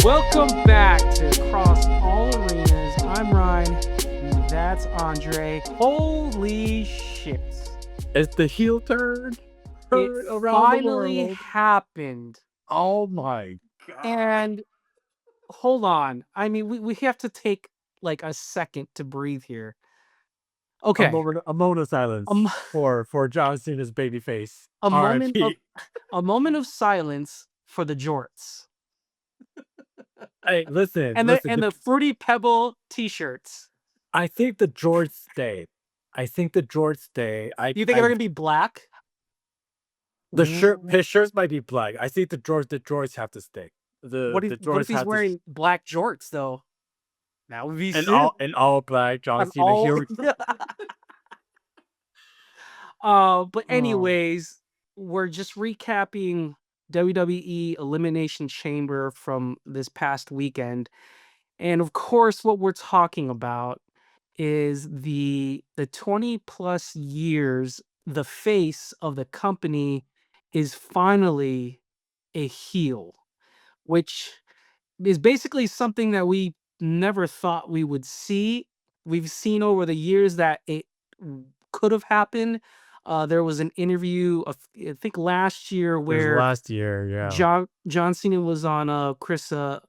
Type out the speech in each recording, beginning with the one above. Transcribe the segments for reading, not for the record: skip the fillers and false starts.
Welcome back to Across All Arenas. I'm Ryne. That's Andre. Holy shit. It's the heel turn heard It around the finally world. happened. Oh my god. And hold on. I mean, we have to take like a second to breathe here. A Okay. moment of silence Um, for John Cena's baby face. a moment of R.I.P. silence for the jorts. Hey, listen. And the Fruity Pebble t-shirts. I think the jorts stay. You think they're gonna be black? His shirts might be black. I think the jorts have to stay. What if he's wearing black jorts though? That would be sick. In all black John Cena here. But anyways, we're just recapping WWE Elimination Chamber from this past weekend. And of course, what we're talking about is the 20 plus years the face of the company is finally a heel, which is basically something that we never thought we would see. We've seen over the years that it could have happened. There was an interview, I think last year, where last year, yeah. John Cena was on Chris Van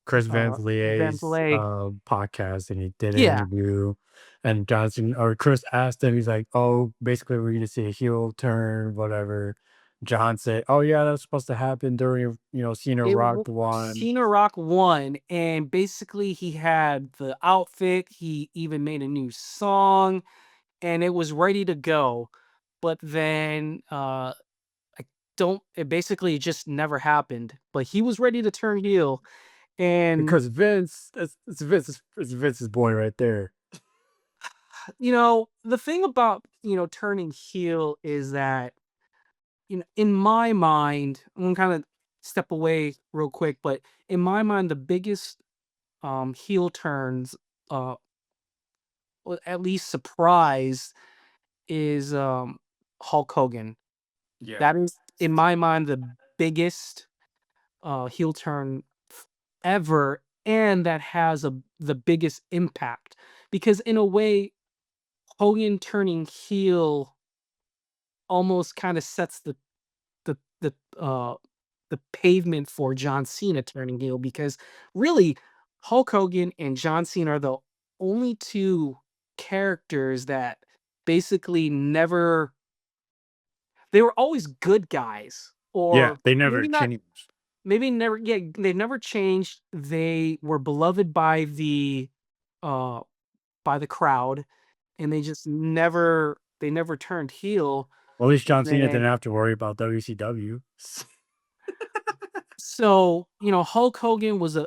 Vlie's podcast, and he did an interview, and Chris asked him, he's like, "Oh, basically we're gonna see a heel turn, whatever." John said, "Oh yeah, that's supposed to happen during Cena Rock one." Cena Rock won, and basically he had the outfit. He even made a new song, and it was ready to go. But then it basically just never happened. But he was ready to turn heel. And because Vince, it's Vince's boy right there. The thing about turning heel is that in my mind, I'm gonna kind of step away real quick, but in my mind, the biggest heel turns, or at least surprise, is Hulk Hogan. Yeah, That is, in my mind, the biggest heel turn ever, and that has the biggest impact, because in a way, Hogan turning heel almost kind of sets the the uh the pavement for John Cena turning heel, because really Hulk Hogan and John Cena are the only two characters that basically they were always good guys, or they never changed. They never changed. They were beloved uh by the crowd, and they just never turned heel. Well, at least John Cena didn't have to worry about WCW. So, Hulk Hogan was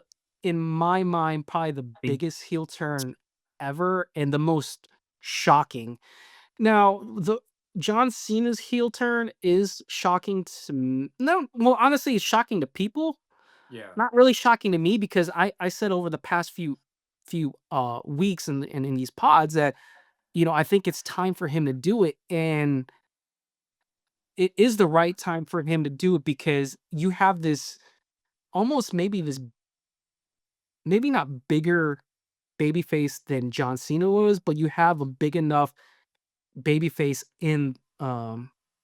in my mind, probably the biggest heel turn ever and the most shocking. Now, the John Cena's heel turn is shocking to honestly, it's shocking to people. Yeah. Not really shocking to me, because I said over the past few weeks and in these pods that I think it's time for him to do it, and it is the right time for him to do it, because you have this almost maybe not bigger babyface than John Cena was, but you have a big enough babyface in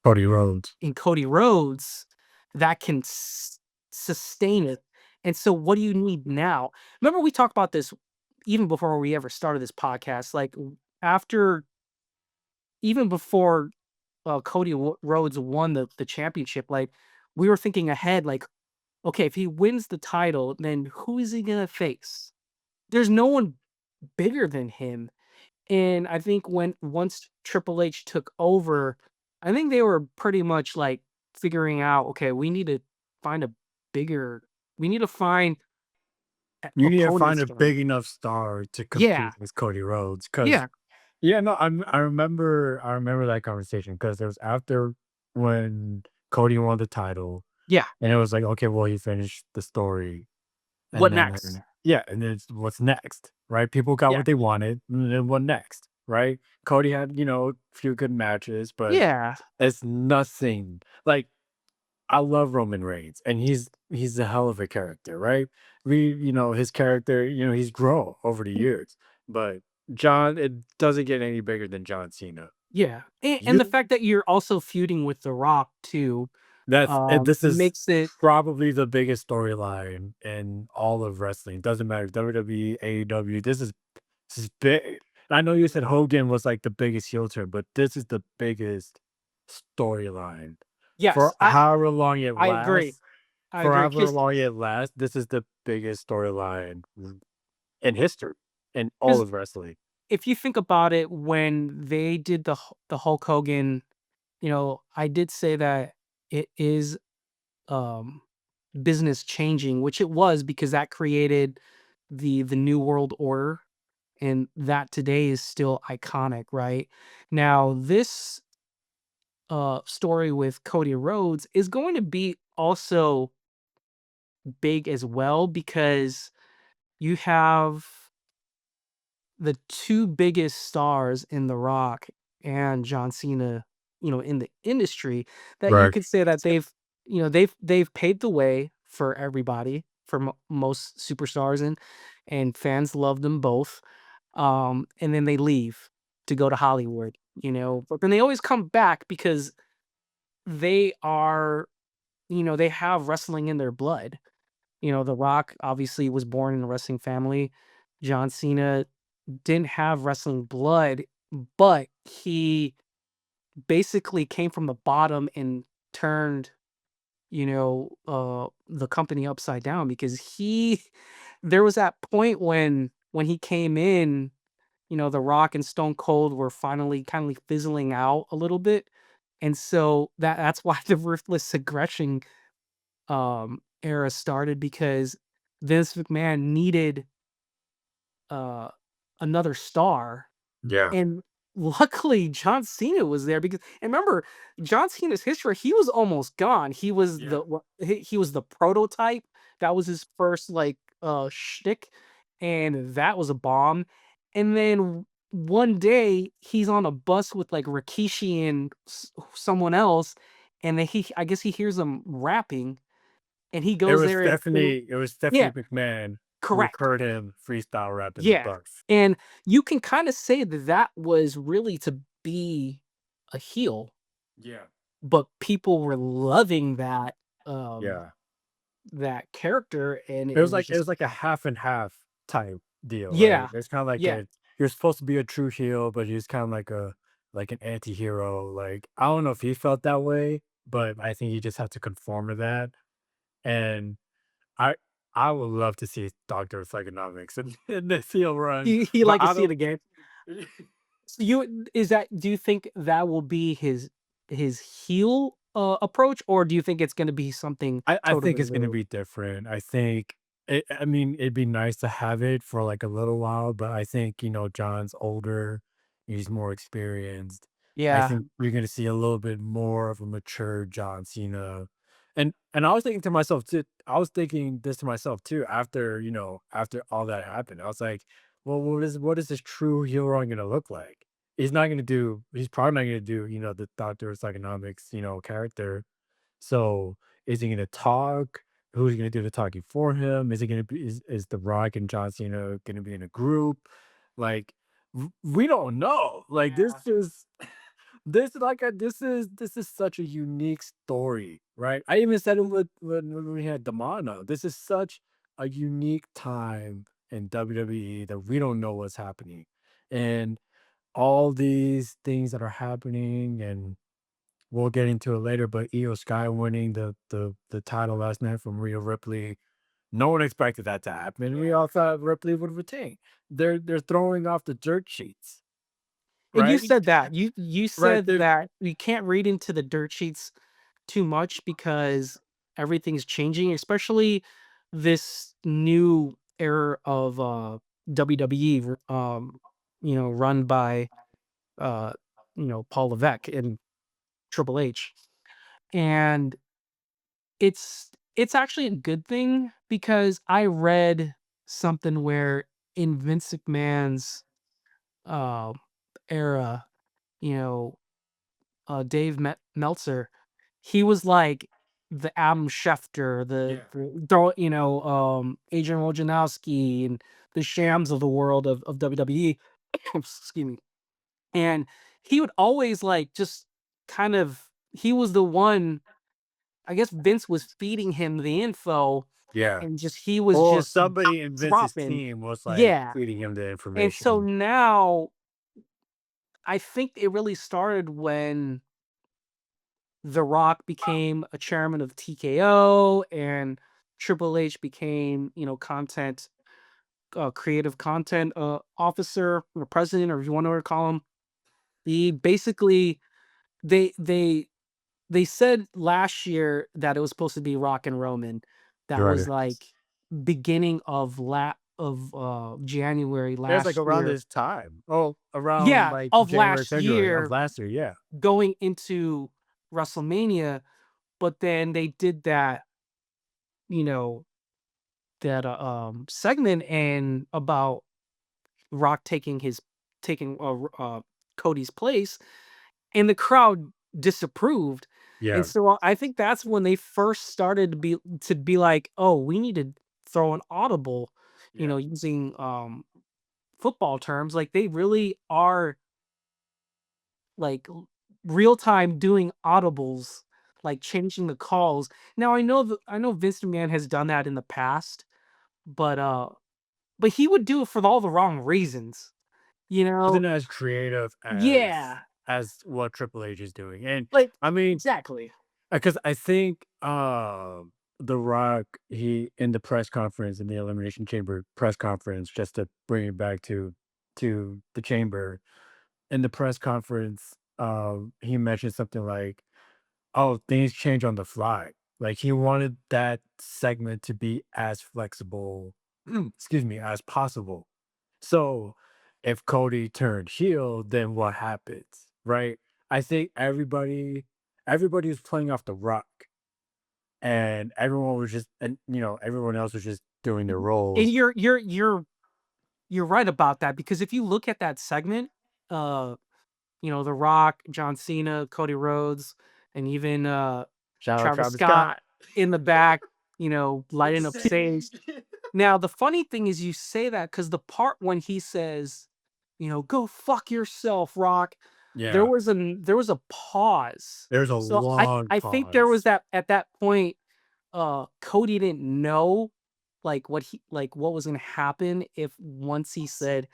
Cody Rhodes that can sustain it. And so what do you need now? Remember, we talked about this even before we ever started this podcast, like even before Cody Rhodes won the championship. Like, we were thinking ahead, like, okay, if he wins the title, then who is he gonna face? There's no one bigger than him. And I think once Triple H took over, I think they were pretty much like figuring out, okay, we need to find a big enough star to compete with Cody Rhodes. I remember that conversation, because it was after when Cody won the title. Yeah. And it was like, okay, well, he finished the story. What next? Yeah, and then what's next, right? People got what they wanted, and then what next, right? Cody had, a few good matches, but it's nothing. Like, I love Roman Reigns, and he's a hell of a character, right? His character, he's grown over the years, but John, it doesn't get any bigger than John Cena. Yeah, and the You fact that you're also feuding with The Rock too, this is makes it probably the biggest storyline in all of wrestling. Doesn't matter WWE, AEW. This is big. I know you said Hogan was like the biggest heel turn, but this is the biggest storyline yes, for however long it I agree. lasts. I For agree however because long it lasts, this is the biggest storyline in history in all of wrestling. if you think about it, when they did the Hulk Hogan, I did say that it is, um, business changing, which it was because that created the New World Order, and that today is still iconic, right? Now, this, story with Cody Rhodes is going to be also big as well because you have the 2 biggest stars in The Rock and John Cena, in the industry that you Right. could say that they've paved the way for everybody, for most superstars, and fans love them both. And then they leave to go to Hollywood, but then they always come back because they are, they have wrestling in their blood. The Rock obviously was born in a wrestling family. John Cena didn't have wrestling blood, but he basically came from the bottom and turned, the company upside down because there was that point when he came in, The Rock and Stone Cold were finally kind of fizzling out a little bit. And so that's why the ruthless aggression era started because Vince McMahon needed uh another star. Yeah. And luckily, John Cena was there because and remember, John Cena's history, he was almost gone. He was Yeah. he was the prototype. That was his first like shtick, and that was a bomb. And then one day he's on a bus with like Rikishi and someone else, and then I guess he hears them rapping, and he It goes was there and definitely it was yeah, Stephanie McMahon who correct. heard him freestyle rap in the Yeah, bus. and you can kinda say that that was really to be a heel, Yeah. but people were loving um, Yeah. that character, and It it was was like it just was like a half and half type deal, right? yeah, It's kind of like yeah. you're supposed to be a true heel, but he's kind of like an anti-hero. Like I don't know if he felt that way, but I think he just had to conform to that. And I I would love to see Doctor Psychonomics in this heel run, He but like to I see it don't. again. So do you think that will be his heel, approach, or do you think it's gonna be something I think totally it's gonna new? be different. I think I mean, it'd be nice to have it for, like, a little while, but I think, John's older, he's more experienced. I Yeah. think we're gonna see a little bit more of a mature John Cena. And I was thinking to myself too I was thinking this to myself too after, after all that happened. I was like, "Well, what is this true heel run gonna look like?" He's probably not gonna do, the Doctor of Economics, character. So is he gonna talk? Who's gonna do the talking for him? Is it gonna be is The Rock and John Cena gonna be in a group? Like we don't know. Like Yeah. this is such a unique story, right? I even said it with when we had Damano. This is such a unique time in WWE that we don't know what's happening. And all these things that are happening and we'll get into it later, but Io Sky winning the title last night from Rhea Ripley. No one expected that to happen. We Yeah. all thought Ripley would retain. They're throwing off the dirt sheets, And you right? said that. You Right said there. that we can't read into the dirt sheets too much because everything's changing, especially this new era of WWE run by uh Paul Levesque and Triple H. And it's actually a good thing because I read something where in Vince McMahon's uh era, you know, Dave Meltzer, he was like the Adam Schefter, the Yeah. Adrian Wojnarowski and the Shams of the world of WWE. Excuse me. And he would always, like, just kind of he was the one. I guess Vince was feeding him the info, Yeah. and he was Well, just somebody in Vince's dropping. team was, like, Yeah, feeding him the and so information. now I think it really started when The Rock became a chairman of TKO and Triple H became, creative content officer or president, or if you want to call him. He basically they they they said last year that it was supposed to be Rock and Roman. That was Right. like beginning of January It was, like, last around year. this time. Oh, around, Yeah, like, of January, last February of year last year, yeah. going into WrestleMania, but then they did you know, segment and about Rock taking Cody's place, and the crowd disapproved. And Yeah. so I think that's when they first started to be like, "Oh, we need to throw an audible," Yeah. using football terms. Like, they really are, like, real time doing audibles, like changing the calls. Now I know Vince McMahon has done that in the past, but he would do it for all the wrong reasons, you know? Wasn't as creative Yeah, as what Triple H is doing, and, like I mean, exactly. because I think, The Rock, he in the press conference, in the Elimination Chamber press conference, just to bring it back to the chamber, in the press conference, he mentioned something like, "Oh, things change on the fly." Like, he wanted that segment to be as flexible, excuse me, as possible. So, if Cody turned heel, then what happens, right? I think everybody was playing off The Rock, and everyone else was just doing their And roles. you're right about that, because if you look at that segment, uh, The Rock, John Cena, Cody Rhodes, and even Shout out Travis Travis Scott Scott. in the back, lighting up Same. stage. Now, the funny thing is you say that because the part when he says, "Go fuck yourself, Rock," Yeah, there was a pause. there's a So long I think there was pause. that at that point, Cody didn't know, like, what was gonna happen if once he said,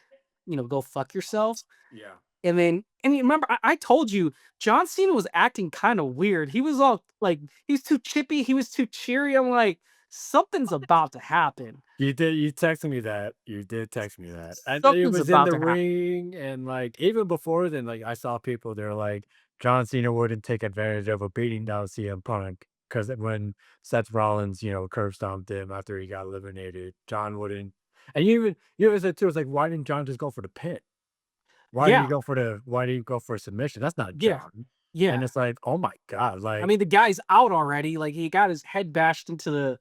"Go fuck yourself." Yeah. And you remember, I told you, John Cena was acting kinda weird. He was all like, he's too chippy, he was too cheery. I'm like, "Something's about to happen. You texted me that. You did text me that. And it Something's was in about the to happen." ring, and, like, even before then, like, I saw people, they're like, John Cena wouldn't take advantage of a beating down CM Punk, because when Seth Rollins, curb stomped him after he got eliminated, John wouldn't. And you even said too, it's like, why didn't John just go for the pin? Yeah, Why did you go for a submission? That's not yeah, John. yeah. And it's like, oh my God, I like, mean, the guy's out already, like, he got his head bashed into the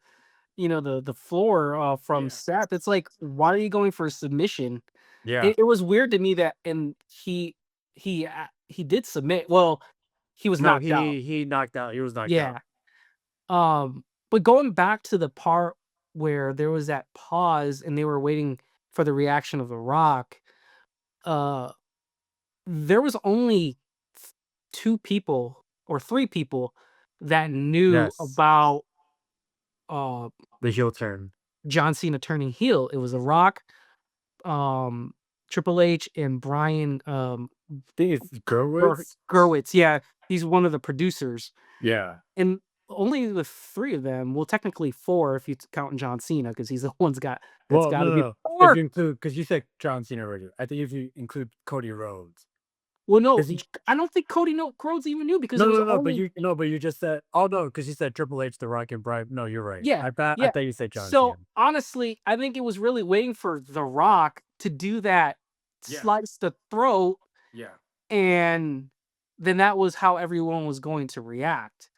floor, from yeah, Seth. It's like, why are you going for a submission? yeah. It was weird to me that, and he did submit. Well, he was No, knocked out. he knocked out. He was knocked out. Yeah. But going back to the part where there was that pause and they were waiting for the reaction of The Rock, uh, there was only 2 people or 3 people that knew Yes. about, uh, The heel turn. John Cena turning heel. It was The Rock, um, Triple H, and Brian, Think it's Ger Gerwitz? Gerwitz. Yeah, he's one of the producers. Yeah. And only the 3 of them, well, technically 4 if you count John Cena, because he's the one's that's Well, no, gotta no, be, no. If or you include, because you said John Cena already. I think if you include Cody Rhodes, well, no, because he I don't think Cody Rhodes even knew, because no, it was no, no, but only. you no, but you just said, oh no, because you said Triple H, The Rock, and Brian. No, you're right. Yeah, I yeah. thought you said John Cena. So, honestly, I think it was really waiting for The Rock to do that Yeah. slice the throat, Yeah. and then that was how everyone was going to react.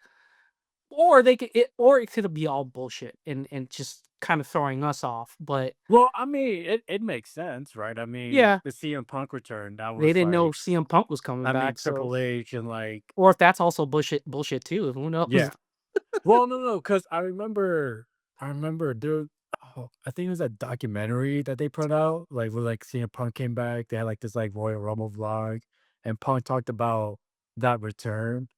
Or it could be all bullshit and just kind of throwing us off, but Well, I mean, it makes sense, right? I mean, yeah, the CM Punk return, that they was didn't know like, CM Punk was coming I mean, back, so, Triple H and, like, or if that's also bullshit too, who knows? yeah. Well, no, because I remember there I think it was a documentary that they put out, like, where, like, CM Punk came back, they had, like, this, like, Royal Rumble vlog, and Punk talked about that return.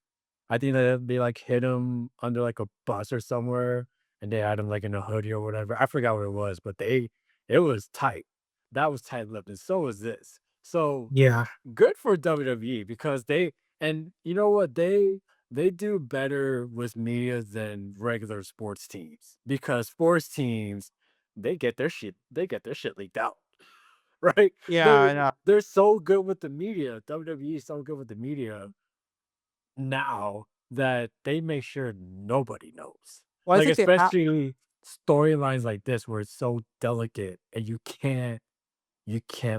I think that they, like, hid him under, like, a bus or somewhere, and they had him, like, in a hoodie or whatever. I forgot what it was, but it was tight. That was tight-lipped, and so was this. So, Yeah. good for WWE because and you know what? They do better with media than regular sports teams because sports teams, they get their shit leaked out, right? Yeah, They're I know. they're so good with the media. WWE is so good with the media now that they make sure nobody knows. Well, I Like, think they have. especially storylines like this where it's so delicate and you can't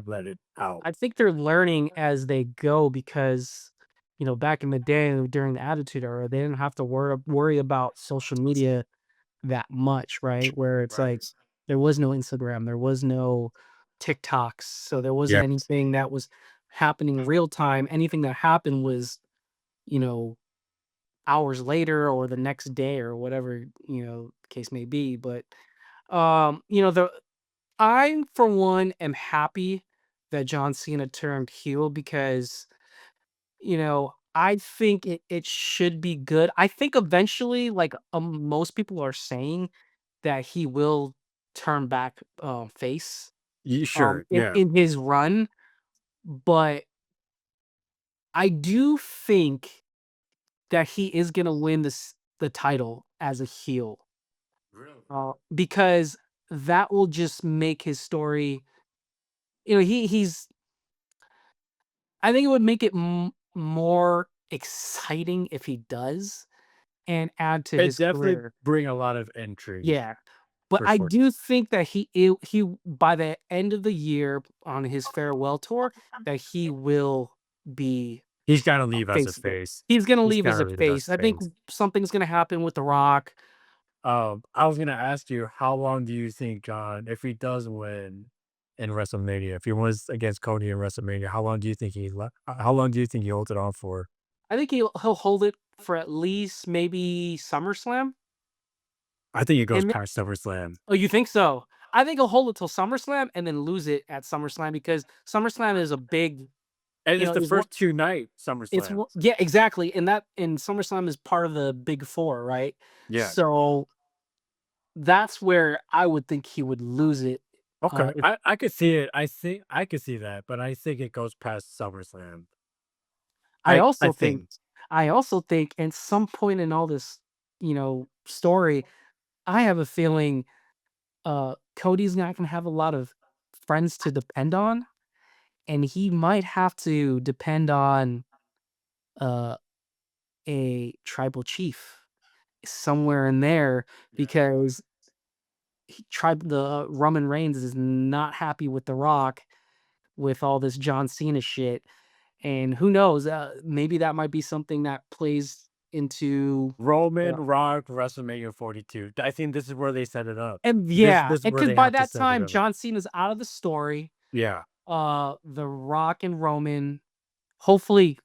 let it out. I think they're learning as they go because, back in the day during the Attitude Era, they didn't have to worry about social media that much, right? Where it's Right. like there was no Instagram, there was no TikToks, so there wasn't Yeah. anything that was happening real time. Anything that happened was, you know, hours later or the next day or whatever, the case may be. But the I for one am happy that John Cena turned heel because I think it should be good. I think eventually, like, most people are saying that he will turn back, face, You sure, in yeah. in his run, but I do think that he is gonna win the title as a heel, Really? because that will just make his story. He's. I think it would make it more exciting if he does and add to It his definitely career. bring a lot of intrigue, Yeah. But for I sure. do think that he by the end of the year on his farewell tour, that he will be He's gotta a leave as a face again. face. He's gonna He's leave as gotta a leave as face. a I think face. something's gonna happen with The Rock. I was gonna ask you, how long do you think, John, if he does win in WrestleMania, if he wins against Cody in WrestleMania, how long do you think he holds it on for? I think he'll hold it for at least maybe SummerSlam, I think it goes and past SummerSlam. oh, you think so? I think he'll hold it till SummerSlam and then lose it at SummerSlam because SummerSlam is a big, And it's the is one. first 2 night SummerSlam. Yeah, exactly, and SummerSlam is part of the Big 4, right? Yeah. So, that's where I would think he would lose it, Okay. if I could see it. I think I could see that, but I think it goes past SummerSlam. I I also think think. I also think at some point in all this, story, I have a feeling, Cody's not gonna have a lot of friends to depend on, and he might have to depend on, uh, a tribal chief somewhere in there Yeah. because Roman Reigns is not happy with The Rock with all this John Cena shit, and who knows, maybe that might be something that plays into, Roman, uh Rock, WrestleMania 42. I think this is where they set it up. and This yeah, this is and where because they by have to that set it time, up. John Cena's out of the story, Yeah. The Rock and Roman hopefully,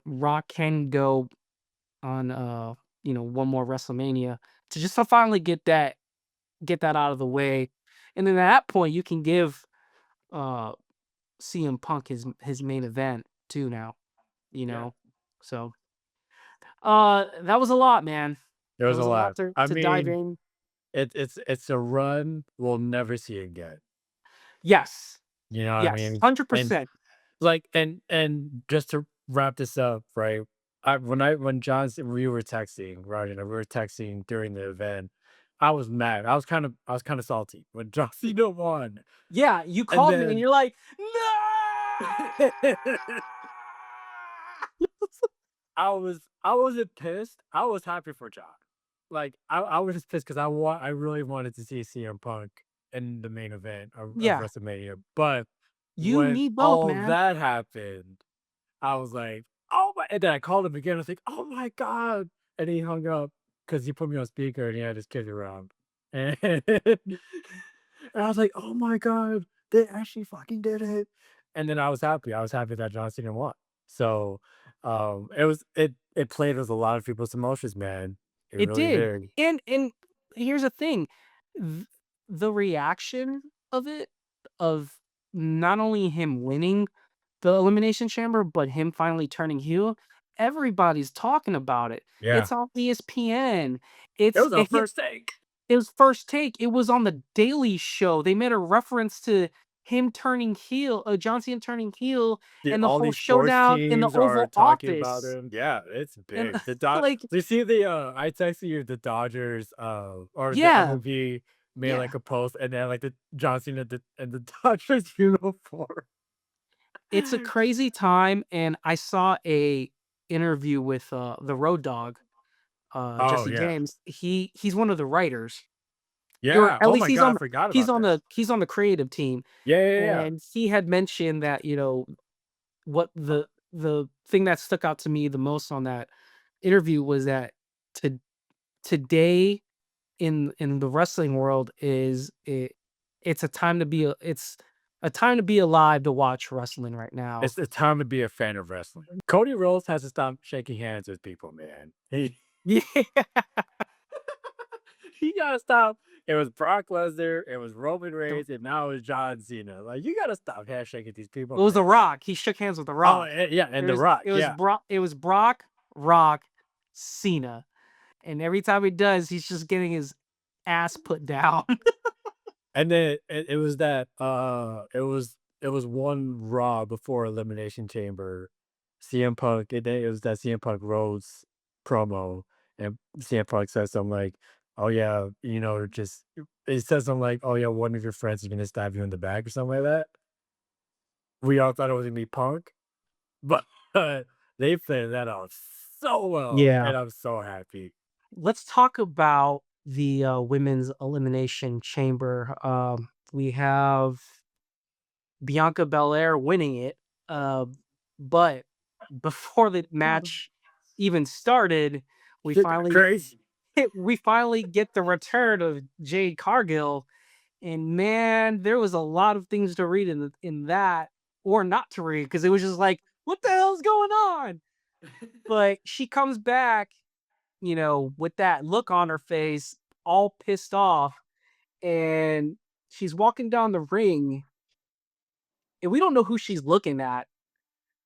Rock can go on, one more WrestleMania to just to finally get that out of the way, and then at that point, you can give, uh CM Punk his main event too now, you Yeah. know? So, that was a lot, man. It That was was a a lot. lot to I dive mean, in. it's a run we'll never see again. Yes. You know what I Yes, mean? And 100%. like and just to wrap this up, right? When we were texting, right, and we were texting during the event, I was mad. I was kind of salty when John Cena won. Yeah, you And called me and then you're like, "No!" I wasn't pissed. I was happy for John. Like I was just pissed because I really wanted to see CM Punk in the main event of Yeah, WrestleMania. But you when need both, all man. that happened, I was like, "Oh my," and then I called him again, I was like, "Oh my god," and he hung up because he put me on speaker and he had his kids around. And I was like, "Oh my god, they actually fucking did it." And then I was happy. I was happy that John Cena won. So, it played with a lot of people's emotions, man. It It really did, did. and here's the thing, th the reaction of it, of not only him winning the Elimination Chamber, but him finally turning heel, everybody's talking about it. Yeah. It's on ESPN. It was our It hit first take. it was First Take, it was on The Daily Show, they made a reference to him turning heel, John Cena turning heel, The and the all whole these sports showdown in the teams are Oval talking about Office, him. Yeah, it's and, big. The Dod like Do you see the, I texted you the Dodgers, or the yeah, MLB made, yeah. like, a post, and then, like, the John Cena and the Dodgers uniform. It's a crazy time, and I saw a interview with, the Road Dogg, Oh, Jesse yeah. James. He's one of the writers, or Yeah. at Oh least my god, I forgot about that. he's on the creative team, Yeah, yeah, yeah. and he had mentioned that, what the thing that stuck out to me the most on that interview was that to today in the wrestling world it's a time to it's a time to be alive to watch wrestling right now. It's the time to be a fan of wrestling. Cody Rhodes has to stop shaking hands with people, man. Yeah. He gotta stop. It was Brock Lesnar, it was Roman The Reigns, and now it's John Cena. Like, you gotta stop handshaking these people, It was The man. Rock, he shook hands with The Oh, Rock. yeah, and The Rock, yeah. It was Brock, Rock, Cena, and every time he does, he's just getting his ass put down. And then it was that, it was one Raw before Elimination Chamber. CM Punk, and then it was that CM Punk Rhodes promo, and CM Punk says something like, "Oh, yeah, just" it says something like, "Oh, yeah, one of your friends is gonna stab you in the back," or something like that. We all thought it was gonna be Punk, but they played that out so well, Yeah. and I'm so happy. Let's talk about the, Women's Elimination Chamber. We have Bianca Belair winning it, uh, but before the match even started, we Shit got finally crazy. we finally get the return of Jade Cargill, and man, there was a lot of things to read in that, or not to read, because it was just like, "What the hell's going on?" But she comes back, with that look on her face, all pissed off, and she's walking down the ring, and we don't know who she's looking at.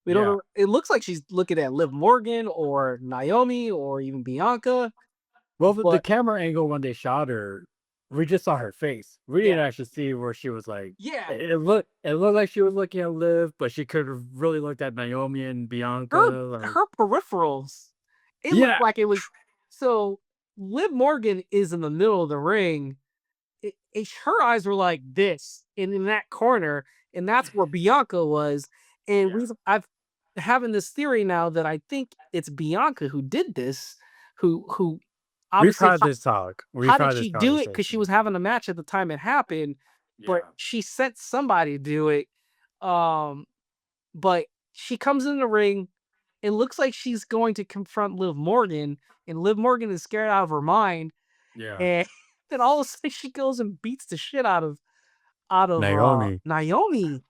We don't Yeah. know. It looks like she's looking at Liv Morgan or Naomi or even Bianca, Well, the but camera angle when they shot her, we just saw her face. We didn't yeah, actually see where she was like yeah, it looked like she was looking at Liv, but she could have really looked at Naomi and Bianca, her like her peripherals, it looked yeah. like it was so Liv Morgan is in the middle of the ring. Her eyes were like this, and in that corner, and that's where Bianca was. And Yeah. I've having this theory now that I think it's Bianca who did this, who We've obviously had this talk. We've how did had this she do it? Because she was conversation. having a match at the time it happened, but Yeah. she sent somebody to do it. Um, but she comes in the ring. It looks like she's going to confront Liv Morgan, and Liv Morgan is scared out of her mind. Yeah. And then all of a sudden she goes and beats the shit out of Naomi. Naomi.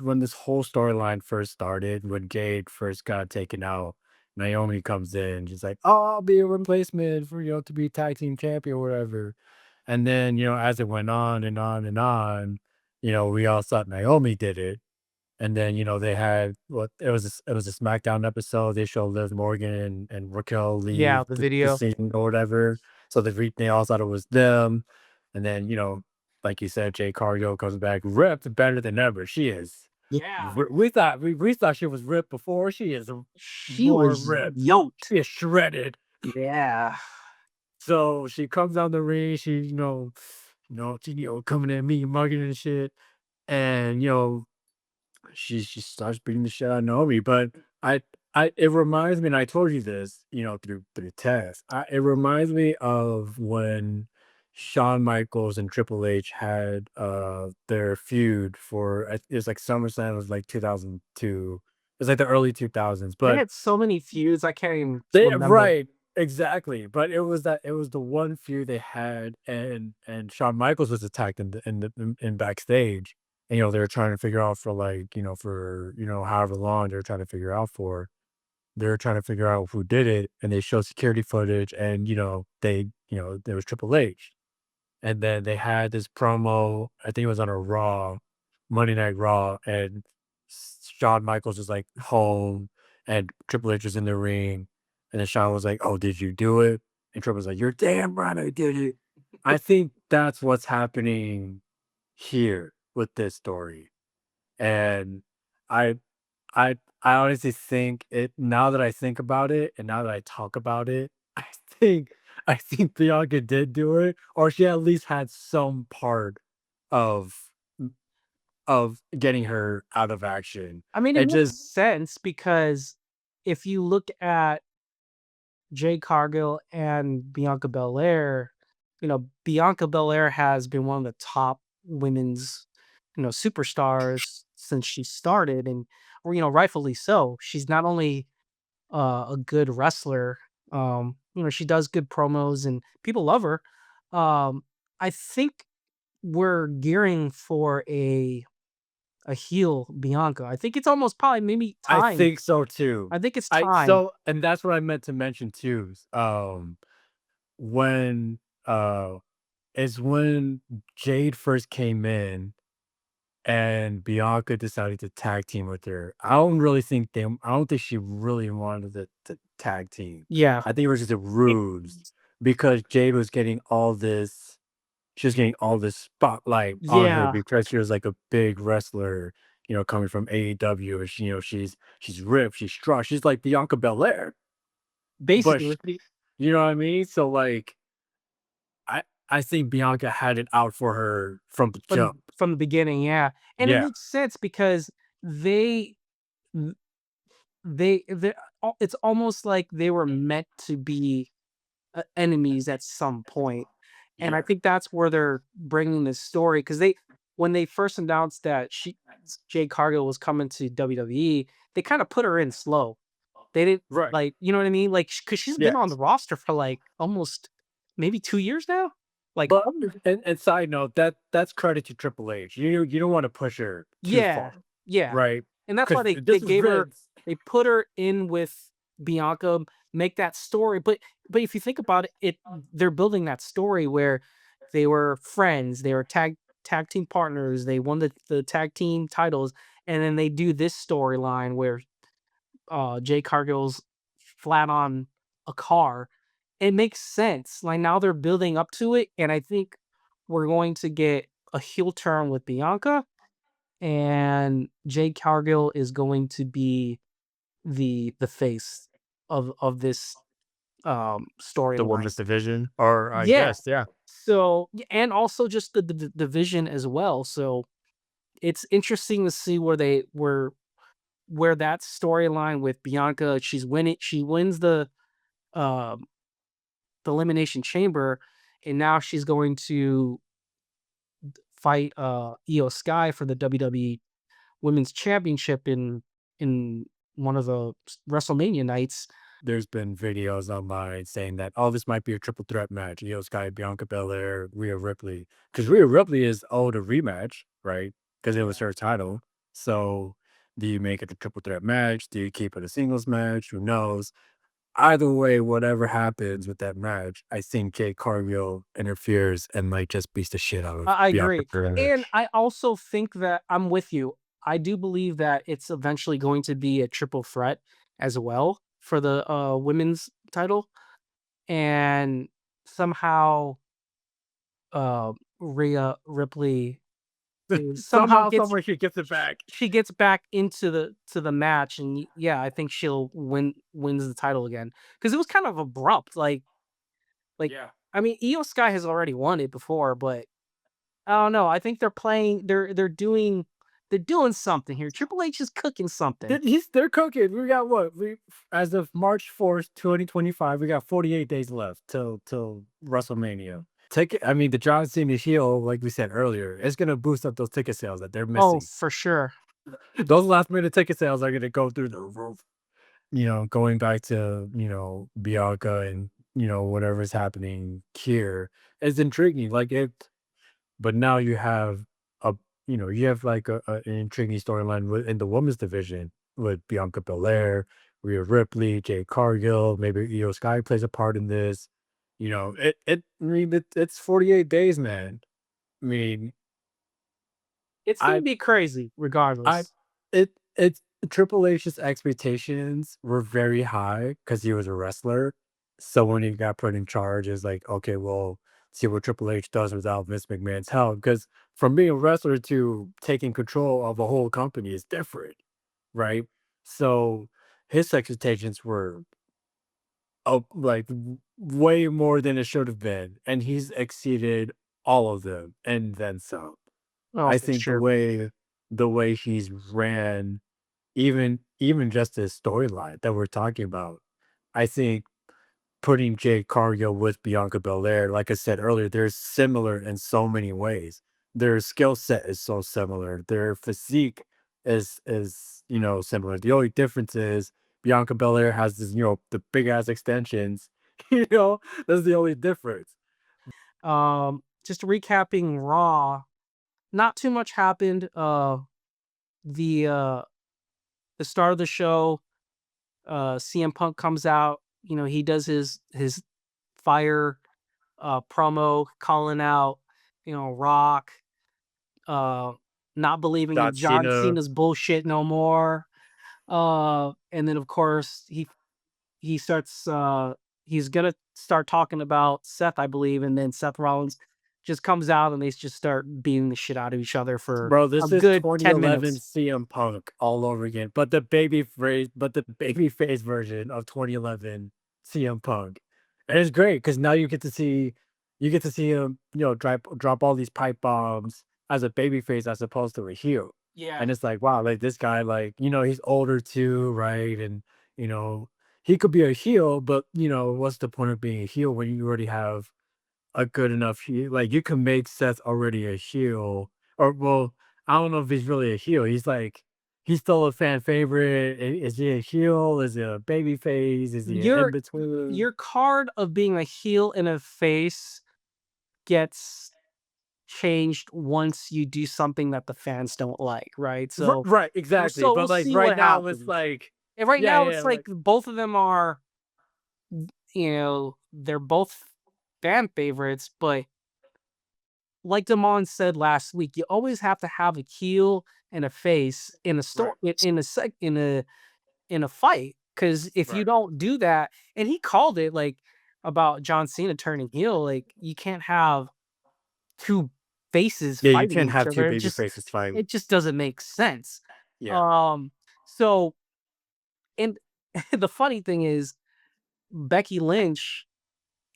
When this whole storyline first started, when Jade first got taken out, Naomi comes in, she's like, "Oh, I'll be a replacement for to be tag team champion or whatever." And then, as it went on and on and on, we all thought Naomi did it. And then, they had what it was a SmackDown episode. They showed Liv Morgan and Raquel Yeah, leave the the video. scene or whatever. So they all thought it was them. And then, like you said, Jay Cargill comes back ripped better than ever. She is. Yeah. We thought she was ripped before. She is She more was ripped. yoked. She is shredded. Yeah. So she comes down the ring. She, coming at me, mugging and shit. And she starts beating the shit out of Naomi, but I it reminds me, and I told you this, through text. It reminds me of when Shawn Michaels and Triple H had their feud for it was like SummerSlam was like 2002. It was like the early 2000s, They but had so many feuds, I can't even they remember. right, exactly. But it was the one feud they had, and Shawn Michaels was attacked in backstage, and they were trying to figure out for like for however long they were trying to figure out for. they're trying to figure out who did it, and they show security footage, and there was Triple H, and then they had this promo. I think it was on a Raw, Monday Night Raw, and Shawn Michaels was like home, and Triple H was in the ring, and then Shawn was like, "Oh, did you do it?" And Triple was like, "You're damn right, I did it." I think that's what's happening here with this story, and I I honestly think it now that I think about it and now that I talk about it, think I think Bianca did do it, or she at least had some part of getting her out of action. I mean, it It makes just sense because if you look at Jade Cargill and Bianca Belair, Bianca Belair has been one of the top women's, superstars since she started, and or rightfully so. She's not only a good wrestler, she does good promos and people love her. I think we're gearing for a heel Bianca. I think it's almost probably maybe I time. think so too. I think it's I time. so and that's what I meant to mention too. When uh is when Jade first came in and Bianca decided to tag team with her. I don't think she really wanted to tag team. Yeah. I think it was just a It ruse because Jade was getting all this she was getting all this spotlight on her yeah, because she was like a big wrestler, coming from AEW, and she's ripped, she's strong, she's like Bianca Belair, but basically you know what I mean? So like I I think Bianca had it out for her from the jump. from the beginning, yeah, and it Yeah. makes sense because they th they it's almost like they were meant to be, enemies at some point, and I Yeah. think that's where they're bringing this story because when they first announced that Jade Cargill was coming to WWE, they kinda put her in slow. They didn't Right. like, you know what I mean? Like, because 'cause she's been on the Yes. roster for, like, almost maybe 2 years now? Like But and side note, that's credit to Triple H. You don't wanna push her too yeah, far, yeah, right? and that's why Because they this was gave her Vince. they put her in with Bianca, make that story, but if you think about they're building that story where they were friends, they were tag team partners, they won the tag team titles, and then they do this storyline where, Jay Cargill's flat on a car. It makes sense, like, now they're building up to it, and I think we're going to get a heel turn with Bianca, and Jade Cargill is going to be the face of this, The storyline. women's division, or I Yeah. guess, yeah. So and also just the division as well, so it's interesting to see where that storyline with Bianca, she wins um, the Elimination Chamber, and now she's going to fight, Io Sky for the WWE Women's Championship in one of the WrestleMania nights. There's been videos online saying that, "Oh, this might be a triple threat match, Io Sky, Bianca Belair, Rhea Ripley." Because Rhea Ripley is owed a rematch, right? Because it was her title. So, do you make it a triple threat match? Do you keep it a singles match? Who knows? Either way, whatever happens with that match, I think Jade Cargill interferes and, like, just beats the shit out of I Bianca agree, Belair. and I also think that I'm with you. I do believe that it's eventually going to be a triple threat as well for the, women's title, and somehow, Rhea Ripley is somehow Somehow, gets somewhere, she gets it back. she gets back into the match, and yeah, I think she'll wins the title again because it was kind of abrupt. Like Yeah. I mean, Io Sky has already won it before, but I don't know. I think they're doing something here. Triple H is cooking something. They're cooking. We got what? As of March 4th, 2025, we got 48 days left till WrestleMania. I mean, the John Cena heel, like we said earlier, it's gonna boost up those ticket sales that they're Oh, missing. for sure. Those last minute ticket sales are gonna go through the roof. Going back to, Bianca and, whatever's happening here is intriguing. But now a you have like an intriguing storyline in the women's division with Bianca Belair, Rhea Ripley, Jade Cargill, maybe Io Sky plays a part in this. I mean, it's 48 days, man. I mean, It's gonna I be crazy I regardless. it's Triple H's expectations were very high because he was a wrestler. So when he got put in charge, it's like, okay, well, see what Triple H does without Vince McMahon's help. Because from being a wrestler to taking control of a whole company is different, right? So his expectations were like way more than it should have been, and he's exceeded all of them and then some. Oh, I for think sure. the way he's ran even just this storyline that we're talking about, I think putting Jade Cargill with Bianca Belair, like I said earlier, they're similar in so many ways. Their skill set is so similar. Their physique is similar. The only difference is Bianca Belair has the big ass extensions. That's the only difference. Just recapping Raw, not too much happened. The uh the start of the show, CM Punk comes out, he does his fire promo calling out, Rock, uh not believing John in John Cena, Cena's bullshit no more. And then of course he starts he's gonna start talking about Seth, I believe, and then Seth Rollins just comes out and they just start beating the shit out of each other for bro, a this is good 10 2011 minutes. CM Punk all over again, but the baby face version of 2011 CM Punk. And it's great because now you get to see him, drop all these pipe bombs as a baby face as opposed to a heel. Yeah. And it's like, wow, like this guy, like, he's older too, right? And you know, he could be a heel, but what's the point of being a heel when you already have a good enough heel? Like you can make Seth already a heel, or well, I don't know if he's really a heel. He's still a fan favorite. Is he a heel? Is he a baby face? Is he an in Your between? your card of being a heel and a face gets changed once you do something that the fans don't like, right? So Right, exactly. so But we'll like see right what now, it's happens. like, And right yeah, now yeah, it's like like both of them are, they're both fan favorites, but like Damon said last week, you always have to have a heel and a face in a right, store in a fight. Because if you right. don't do that, and he called it like about John Cena turning heel, like you can't have two faces Yeah, you fighting can't each have two other. baby faces fight. It just doesn't make sense. Yeah. Um, so and the funny thing is Becky Lynch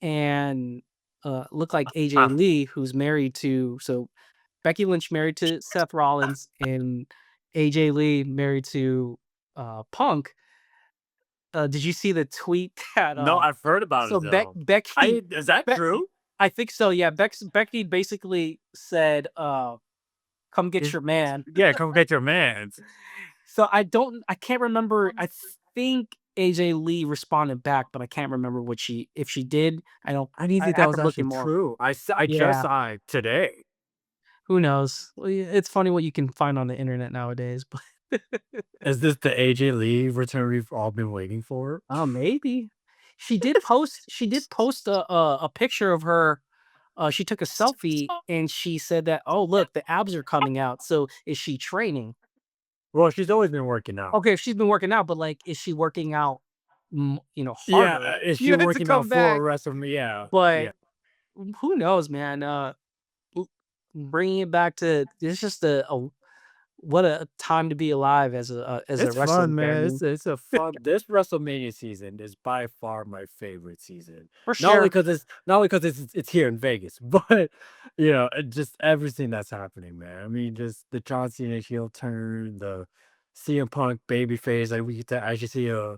and look like AJ Ah, Lee, who's married to Becky Lynch married to Seth Rollins and AJ Lee married to Punk. Did you see the tweet that no, I've heard about it so though. Becky Is that Be- true? I think so, yeah. Becky basically said, come get Is your man. Yeah, come get your man's. So I can't remember. I think AJ Lee responded back, but I can't remember what if she did. I didn't I think that have was to look in actually more. true. I just Yeah. saw it today. Who knows? Well, yeah, it's funny what you can find on the internet nowadays, but Is this the AJ Lee return we've all been waiting for? maybe. She did post a picture of her. She took a selfie and she said that, "Oh, look, the abs are coming out." So is she training? Well, she's always been working out. Okay, she's been working out, but like, is she working out, Yeah, harder? is she You have to working out come for back, a WrestleMania? Yeah, but yeah. who knows, man? L- Bringing it back to it's just a what a time to be alive as a It's wrestling fun, man. fan, It's a fun. This WrestleMania season is by far my favorite season. for sure. Not only because it's here in Vegas, but just everything that's happening, man. I mean, just the John Cena heel turn, the CM Punk babyface. Like we get to actually see a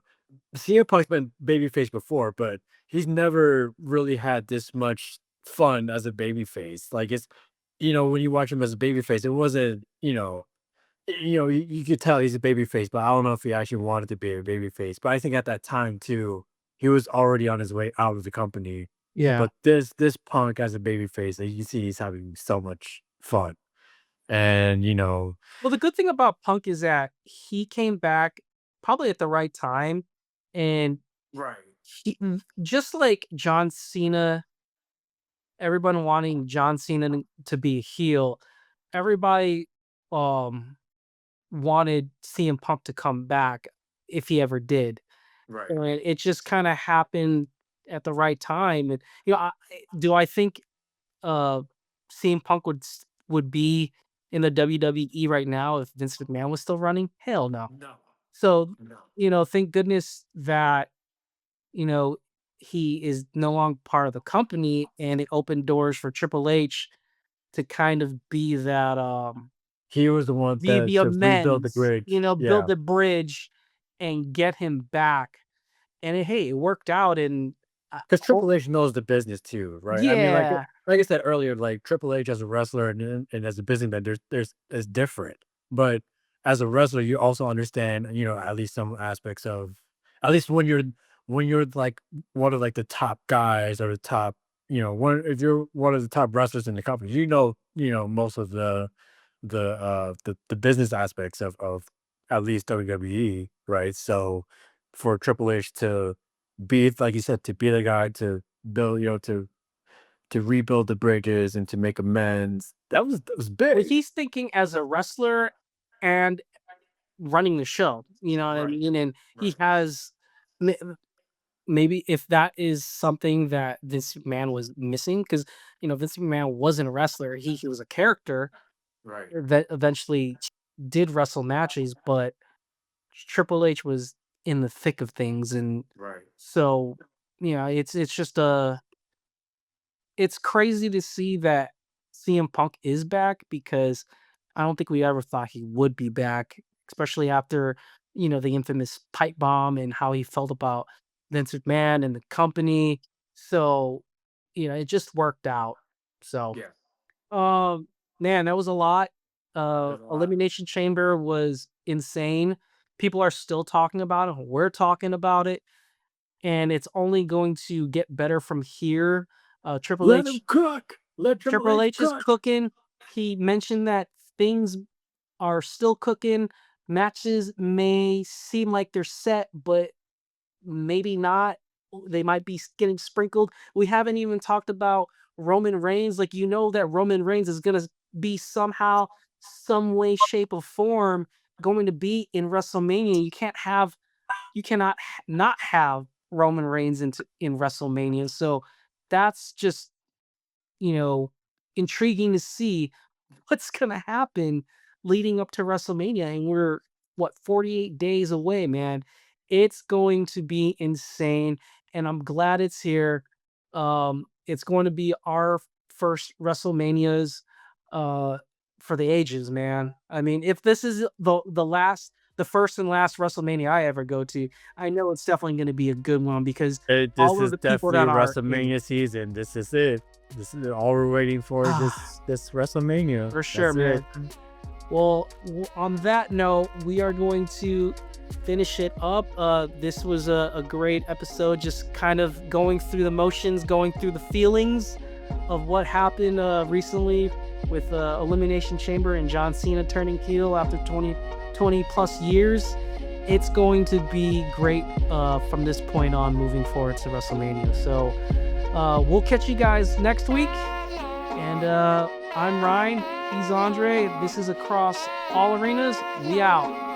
CM Punk's been babyface before, but he's never really had this much fun as a babyface. Like when you watch him as a babyface, it wasn't, you could tell he's a babyface, but I don't know if he actually wanted to be a babyface. But I think at that time too, he was already on his way out of the company. Yeah. But this Punk as a babyface, like, you see he's having so much fun. And Well, the good thing about Punk is that he came back probably at the right time. And Right. just like John Cena, everyone wanting John Cena to be a heel, everybody um wanted CM Punk to come back if he ever did. Right. And it just kind of happened at the right time. And do I think uh CM Punk would be in the WWE right now if Vince McMahon was still running? Hell no. No. So, No. thank goodness that, you know, he is no longer part of the company, and it opened doors for Triple H to kind of be that He was the one the to rebuild the amends, bridge. build Yeah. the bridge and get him back. And hey, it worked out. And Because oh, Triple H knows the business too, right? I mean, yeah, like I said earlier, like Triple H as a wrestler and as a businessman, there's is different. But as a wrestler, you also understand, at least some aspects of, at least when you're like one of like the top guys or the top, one if you're one of the top wrestlers in the company, most of the business aspects of at least WWE, right? So for Triple H to be, like you said, to be the guy to build, to rebuild the bridges and to make amends. That was well, big. he's thinking as a wrestler and running the show. You know what I Right. mean? And he Right. has m- maybe if that is something that Vince McMahon was missing, because Vince McMahon wasn't a wrestler; he was a character Right. that eventually did wrestle matches, but Triple H was in the thick of things. And Right. so it's just it's crazy to see that CM Punk is back, because I don't think we ever thought he would be back, especially after, the infamous pipe bomb and how he felt about Vince McMahon and the company. So, it just worked out. So, Yeah. um, man, that was a lot. There's a lot. Elimination Chamber was insane. People are still talking about it. We're talking about it, and it's only going to get better from here. Triple Let him H cook. Let Triple Triple H H is cook. cooking. He mentioned that things are still cooking. Matches may seem like they're set, but maybe not. They might be getting sprinkled. We haven't even talked about Roman Reigns. Like, that Roman Reigns is gonna be somehow, some way, shape, or form going to be in WrestleMania. You cannot not have Roman Reigns in WrestleMania. So that's just, you know, intriguing to see what's gonna happen leading up to WrestleMania. And we're 48 days away, man. It's going to be insane, and I'm glad it's here. It's going to be our first WrestleManias uh for the ages, man. I mean, if this is the first and last WrestleMania I ever go to, I know it's definitely going to be a good one, because This all of is the people definitely that are in WrestleMania season. This is it. This is all we're waiting for. This WrestleMania. for sure, That's it. man. Well, on that note, we are going to finish it up. This was a great episode, just kind of going through the motions, going through the feelings of what happened recently with Elimination Chamber and John Cena turning heel after 20 plus years. It's going to be great from this point on moving forward to WrestleMania. So we'll catch you guys next week. And I'm Ryne. He's Andre. This is Across All Arenas. We out.